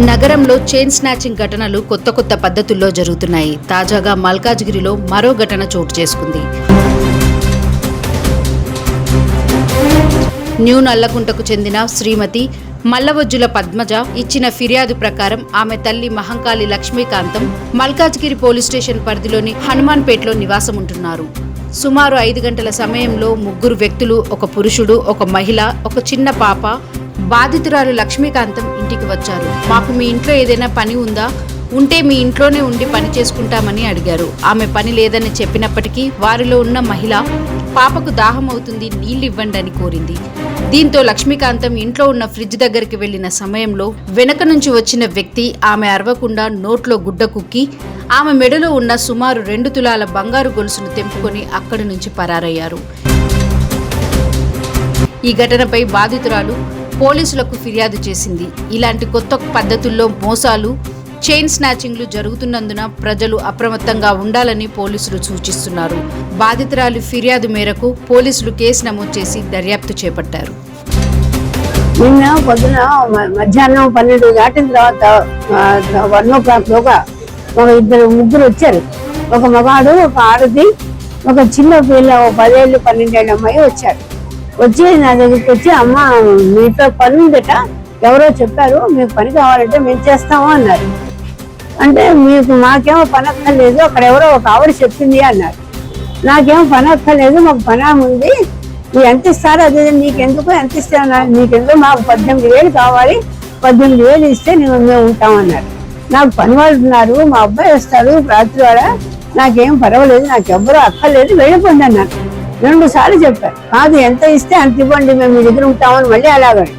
నగరంలో chain snatching ఘటనలు కొత్త పద్ధతుల్లో జరుగుతున్నాయి. తాజాగా మల్కాజ్గిరిలో మరో ఘటన చోటు చేసుకుంది. న్యూ నల్లకుంటకు చెందిన శ్రీమతి మల్లవొజ్జుల పద్మజ ఇచ్చిన ఫిర్యాదు ప్రకారం ఆమె తల్లి మహంకాళి లక్ష్మీకాంతం మల్కాజ్గిరి పోలీస్ స్టేషన్ పరిధిలోని హనుమాన్పేటలో నివాసం ఉంటున్నారు. సుమారు 5 గంటల సమయంలో 3 వ్యక్తులు, ఒక పురుషుడు, ఒక మహిళ, ఒక చిన్న పాప బాధితురాలు లక్ష్మీకాంతం ఇంటికి వచ్చారు. మాకు మీ ఇంట్లో ఏదైనా పని ఉందా? ఉంటే మీ ఇంట్లోనే ఉండి పని చేసుకుంటామని అడిగారు. ఆమె పని లేదని చెప్పినప్పటికీ వారిలో ఉన్న మహిళ పాపకు దాహం అవుతుంది, నీళ్లు ఇవ్వండి అని కోరింది. దీంతో లక్ష్మీకాంతం ఇంట్లో ఉన్న ఫ్రిడ్జ్ దగ్గరికి వెళ్లిన సమయంలో వెనక నుంచి వచ్చిన వ్యక్తి ఆమె అరవకుండా నోట్లో గుడ్డ కుక్కి ఆమె మెడలో ఉన్న సుమారు 2 తులాల బంగారు గొలుసును తెంపుకొని అక్కడి నుంచి పరారయ్యారు. ఈ ఘటనపై బాధితురాలు పోలీసులకు ఫిర్యాదు చేసింది. ఇలాంటి కొత్త పద్ధతుల్లో మోసాలు, చైన్ స్నాచింగ్లు జరుగుతున్నందున ప్రజలు అప్రమత్తంగా ఉండాలని పోలీసులు సూచిస్తున్నారు. బాధితురాలి ఫిర్యాదు మేరకు పోలీసులు కేసు నమోదు చేసి దర్యాప్తు చేపట్టారు. నిన్న పొద్దున మధ్యాహ్నం 12 దాటిన తర్వాత 1 o'clock లోగా ఒక 2-3 వచ్చారు. ఒక మగాడు, ఒక ఆడది, ఒక చిన్న పిల్ల, 10 ఏళ్ళు 12 ఏళ్ళ అమ్మాయి వచ్చారు. వచ్చి నా దగ్గరికి వచ్చి, అమ్మ మీతో పని ఉందట, ఎవరో చెప్పారు, మీకు పని కావాలంటే మేము చేస్తాము అన్నారు. అంటే మాకేమో పని అక్కర్లేదు, అక్కడ ఎవరో ఒక ఆవిడ చెప్పింది అన్నారు. నాకేమో పని అక్కర్లేదు, మాకు పని ఉంది, మీరు ఎంత ఇస్తారో అదే, నీకెందుకు ఎంత ఇస్తాను, నీకెందుకు, మాకు 18,000 కావాలి, 18,000 ఇస్తే మేము ఉంటామన్నారు. నాకు పని వాళ్ళు ఉన్నారు, మా అబ్బాయి వస్తాడు రాత్రి వాడ, నాకేం పర్వాలేదు, నాకు ఎవ్వరూ అక్కర్లేదు, వెళ్ళిపోండి అన్నారు. 2 సార్లు చెప్పారు. కాదు, ఎంత ఇస్తే అంత ఇవ్వండి, మేము మీ దగ్గర ఉంటామని మళ్ళీ అలాగని.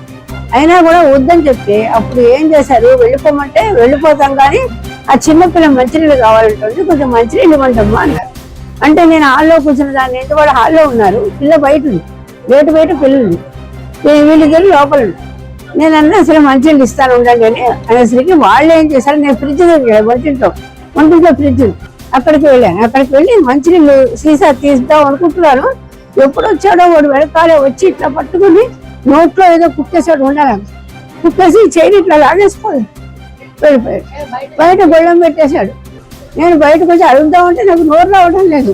అయినా కూడా వద్దని చెప్తే అప్పుడు ఏం చేశారు, వెళ్ళిపోమంటే వెళ్ళిపోతాం, కానీ ఆ చిన్నపిల్ల మంచినీళ్ళు కావాలంటుంది, కొంచెం మంచినీళ్ళు ఇవ్వంటమ్మా అన్నారు. అంటే నేను హాల్లో కూర్చున్న దాన్ని ఏంటి, వాళ్ళు హాల్లో ఉన్నారు, పిల్ల బయట ఉంది, గేటు బయట పిల్లలు, వీళ్ళిద్దరు లోపల. నేను అన్నా అసలు మంచినీళ్ళు ఇస్తాను ఉండండి అని అనేసరికి వాళ్ళు ఏం చేశారు, నేను ఫ్రిడ్జ్ దగ్గర వంటింట్లో ఫ్రిడ్జ్ అక్కడికి వెళ్ళాను. అక్కడికి వెళ్ళి మంచినీళ్ళు సీసా తీద్దాం అనుకుంటున్నాను. ఎప్పుడు వచ్చాడో వాడు వెనకాలే వచ్చి ఇట్లా పట్టుకుని నోట్లో ఏదో కుక్కేసాడు, ఉండాలి కుక్కేసి చైన్ ఇట్లా లాగేసుకోదు, వెళ్ళిపోయాడు. బయట గొళ్ళం పెట్టేశాడు. నేను బయటకు వచ్చి అడుగుదామంటే నాకు నోరు రావడం లేదు,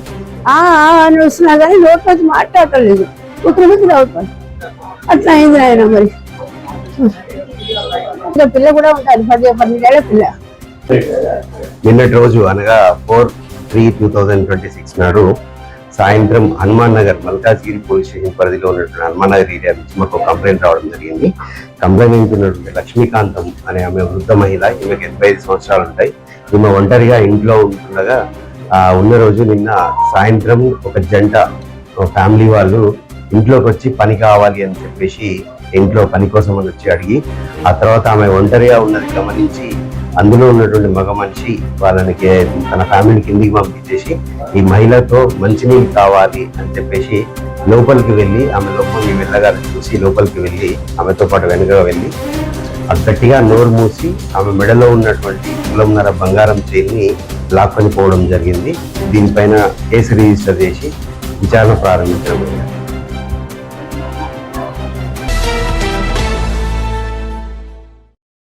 అని వస్తున్నా కానీ నోట్లోకి మాట్లాడటం లేదు, కుక్కరికి అవుతాను. అట్లా అయింది ఆయన. మరి పిల్ల కూడా ఉంటుంది, 12 ఏళ్ల పిల్ల. నిన్నటి రోజు అనగా 4/3/2026 నాడు సాయంత్రం హనుమాన్ నగర్ మల్కాజ్గిరి పోలీస్ స్టేషన్ పరిధిలో ఉన్నటువంటి హనుమాన్ నగర్ ఏరియా నుంచి మాకు కంప్లైంట్ రావడం జరిగింది. కంప్లైంట్ ఏంటున్నటువంటి లక్ష్మీకాంతం అనే ఆమె వృద్ధ మహిళ, ఈమెకి 85 సంవత్సరాలు ఉంటాయి. ఈమె ఒంటరిగా ఇంట్లో ఉంటుండగా ఉన్న రోజు నిన్న సాయంత్రం ఒక జంట ఫ్యామిలీ వాళ్ళు ఇంట్లోకి వచ్చి పని కావాలి అని చెప్పేసి ఇంట్లో పని కోసం అని వచ్చి అడిగి, ఆ తర్వాత ఆమె ఒంటరిగా ఉన్నది గమనించి అందులో ఉన్నటువంటి మగ మనిషి వాళ్ళని తన ఫ్యామిలీ కిందికి పంపించేసి ఈ మహిళతో మంచినీళ్ళు కావాలి అని చెప్పేసి లోపలికి వెళ్ళి, ఆమె లోపలికి వెళ్ళగానే చూసి లోపలికి వెళ్ళి ఆమెతో పాటు వెనుకగా వెళ్ళి గట్టిగా నోరు మూసి ఆమె మెడలో ఉన్నటువంటి 1.5 తులం బంగారం చైన్ని లాక్కొని పోవడం జరిగింది. దీనిపైన కేసు రిజిస్టర్ చేసి విచారణ ప్రారంభించడం.